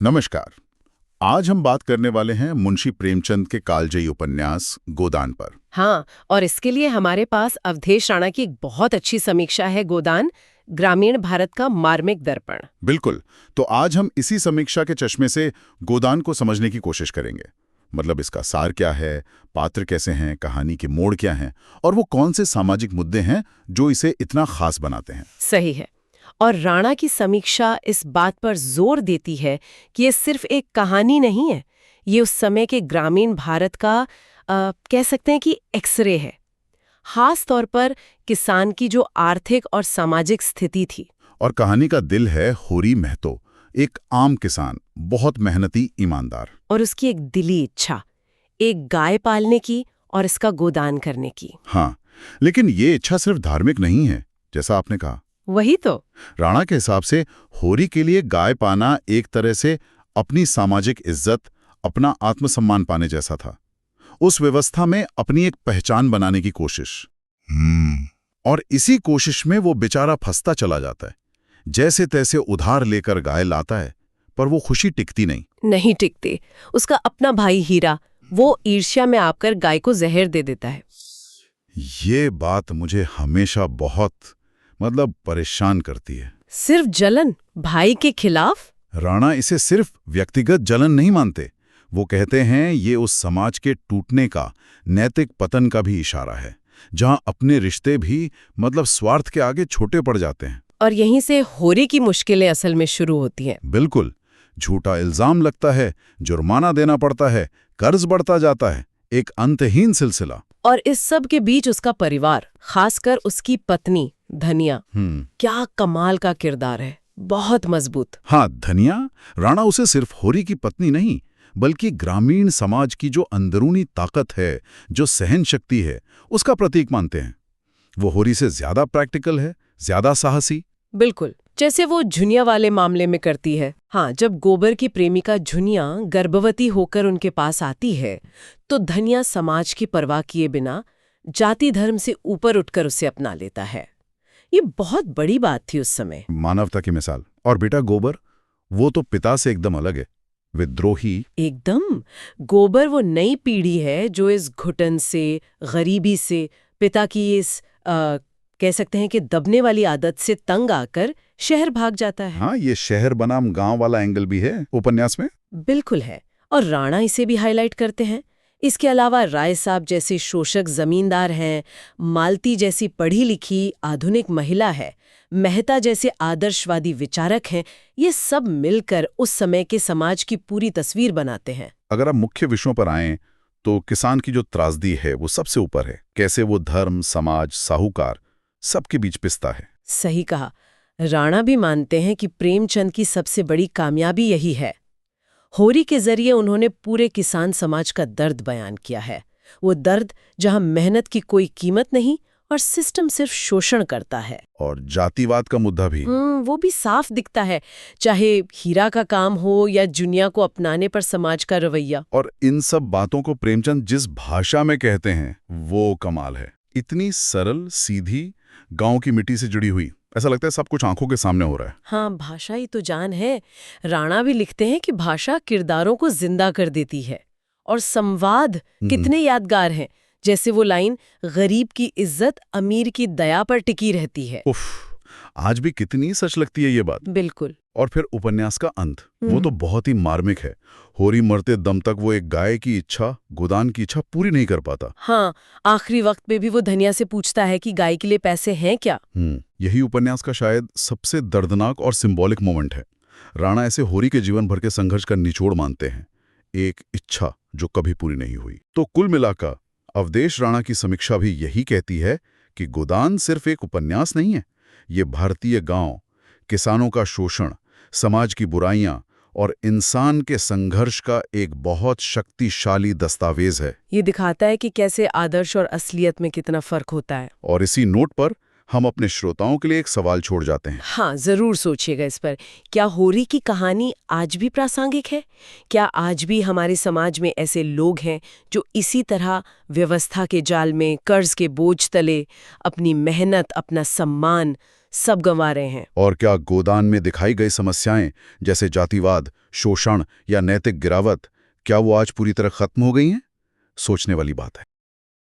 नमस्कार। आज हम बात करने वाले हैं मुंशी प्रेमचंद के कालजयी उपन्यास गोदान पर। हाँ, और इसके लिए हमारे पास अवधेश राणा की एक बहुत अच्छी समीक्षा है। गोदान, ग्रामीण भारत का मार्मिक दर्पण। बिल्कुल। तो आज हम इसी समीक्षा के चश्मे से गोदान को समझने की कोशिश करेंगे। मतलब इसका सार क्या है, पात्र कैसे हैं, कहानी के मोड़ क्या हैं और वो कौन से सामाजिक मुद्दे हैं जो इसे इतना खास बनाते हैं। सही है। और राणा की समीक्षा इस बात पर जोर देती है कि ये सिर्फ एक कहानी नहीं है, ये उस समय के ग्रामीण भारत का कह सकते हैं कि एक्सरे है। खास तौर पर किसान की जो आर्थिक और सामाजिक स्थिति थी। और कहानी का दिल है होरी महतो, एक आम किसान, बहुत मेहनती, ईमानदार। और उसकी एक दिली इच्छा, एक गाय पालने की और इसका गोदान करने की। हाँ, लेकिन ये इच्छा सिर्फ धार्मिक नहीं है, जैसा आपने कहा। वही तो। राणा के हिसाब से होरी के लिए गाय पाना एक तरह से अपनी सामाजिक इज्जत, अपना आत्मसम्मान पाने जैसा था। उस व्यवस्था में अपनी एक पहचान बनाने की कोशिश। और इसी कोशिश में वो बेचारा फंसता चला जाता है। जैसे तैसे उधार लेकर गाय लाता है, पर वो खुशी टिकती नहीं टिकती। उसका अपना भाई हीरा, वो ईर्ष्या में आकर गाय को जहर दे देता है। ये बात मुझे हमेशा बहुत परेशान करती है। सिर्फ जलन भाई के खिलाफ? राणा इसे सिर्फ व्यक्तिगत जलन नहीं मानते। वो कहते हैं ये उस समाज के टूटने का, नैतिक पतन का भी इशारा है, जहां अपने रिश्ते भी स्वार्थ के आगे छोटे पड़ जाते हैं। और यहीं से होरी की मुश्किलें असल में शुरू होती हैं। बिल्कुल। झूठा इल्जाम लगता है, जुर्माना देना पड़ता है, कर्ज बढ़ता जाता है, एक अंतहीन सिलसिला। और इस सब के बीच उसका परिवार, खासकर उसकी पत्नी धनिया, क्या कमाल का किरदार है, बहुत मजबूत। हाँ, धनिया। राणा उसे सिर्फ होरी की पत्नी नहीं, बल्कि ग्रामीण समाज की जो अंदरूनी ताकत है, जो सहन शक्ति है, उसका प्रतीक मानते हैं। वो होरी से ज्यादा प्रैक्टिकल है, ज्यादा साहसी। बिल्कुल, जैसे वो झुनिया वाले मामले में करती है। हाँ, जब गोबर की प्रेमिका झुनिया गर्भवती होकर उनके पास आती है, तो धनिया समाज की परवाह किए बिना जाति धर्म से ऊपर उठकर उसे अपना लेता है। ये बहुत बड़ी बात थी उस समय। मानवता की मिसाल। और बेटा गोबर, वो तो पिता से एकदम अलग है, विद्रोही। एकदम। गोबर वो नई पीढ़ी है जो इस घुटन से, गरीबी से, पिता की इस कह सकते हैं कि दबने वाली आदत से तंग आकर शहर भाग जाता है। हाँ, ये शहर बनाम गांव वाला एंगल भी है उपन्यास में। बिल्कुल है। और राणा इसे भी हाईलाइट करते हैं। इसके अलावा राय साहब जैसे शोषक जमींदार हैं, मालती जैसी पढ़ी लिखी आधुनिक महिला है, मेहता जैसे आदर्शवादी विचारक हैं। ये सब मिलकर उस समय के समाज की पूरी तस्वीर बनाते हैं। अगर आप मुख्य विषयों पर आएं, तो किसान की जो त्रासदी है वो सबसे ऊपर है। कैसे वो धर्म, समाज, साहूकार सबके बीच पिसता है। सही कहा। राणा भी मानते हैं कि प्रेमचंद की सबसे बड़ी कामयाबी यही है। होरी के जरिए उन्होंने पूरे किसान समाज का दर्द बयान किया है। वो दर्द जहां मेहनत की कोई कीमत नहीं और सिस्टम सिर्फ शोषण करता है। और जातिवाद का मुद्दा भी। वो भी साफ दिखता है, चाहे हीरा का काम हो या जुनिया को अपनाने पर समाज का रवैया। और इन सब बातों को प्रेमचंद जिस भाषा में कहते हैं वो कमाल है। इतनी सरल, सीधी, गांव की मिट्टी से जुड़ी हुई। ऐसा लगता है सब कुछ आंखों के सामने हो रहा है। हाँ, भाषा ही तो जान है। राणा भी लिखते हैं कि भाषा किरदारों को जिंदा कर देती है। और संवाद कितने यादगार हैं। जैसे वो लाइन, गरीब की इज्जत अमीर की दया पर टिकी रहती है। उफ, आज भी कितनी सच लगती है ये बात। बिल्कुल। और फिर उपन्यास का अंत, वो तो बहुत ही मार्मिक है। होरी मरते दम तक वो एक गाय की इच्छा, गोदान की इच्छा पूरी नहीं कर पाता। हाँ, आखिरी वक्त में भी वो धनिया से पूछता है कि गाय के लिए पैसे हैं क्या। यही उपन्यास का शायद सबसे दर्दनाक और सिंबॉलिक मोमेंट है। राणा ऐसे होरी के जीवन भर के संघर्ष का निचोड़ मानते हैं, एक इच्छा जो कभी पूरी नहीं हुई। तो कुल मिलाकर अवधेश राणा की समीक्षा भी यही कहती है कि गोदान सिर्फ एक उपन्यास नहीं है, ये भारतीय गांव, किसानों का शोषण, समाज की बुराइयां और इंसान के संघर्ष का एक बहुत शक्तिशाली दस्तावेज है। ये दिखाता है कि कैसे आदर्श और असलियत में कितना फर्क होता है। और इसी नोट पर हम अपने श्रोताओं के लिए एक सवाल छोड़ जाते हैं। हाँ, जरूर सोचिएगा इस पर। क्या होरी की कहानी आज भी प्रासंगिक है? क्या आज भी हमारे समाज में ऐसे लोग हैं जो इसी तरह व्यवस्था के जाल में, कर्ज के बोझ तले अपनी मेहनत, अपना सम्मान सब गंवा रहे हैं? और क्या गोदान में दिखाई गई समस्याएं, जैसे जातिवाद, शोषण या नैतिक गिरावट, क्या वो आज पूरी तरह खत्म हो गई हैं? सोचने वाली बात है।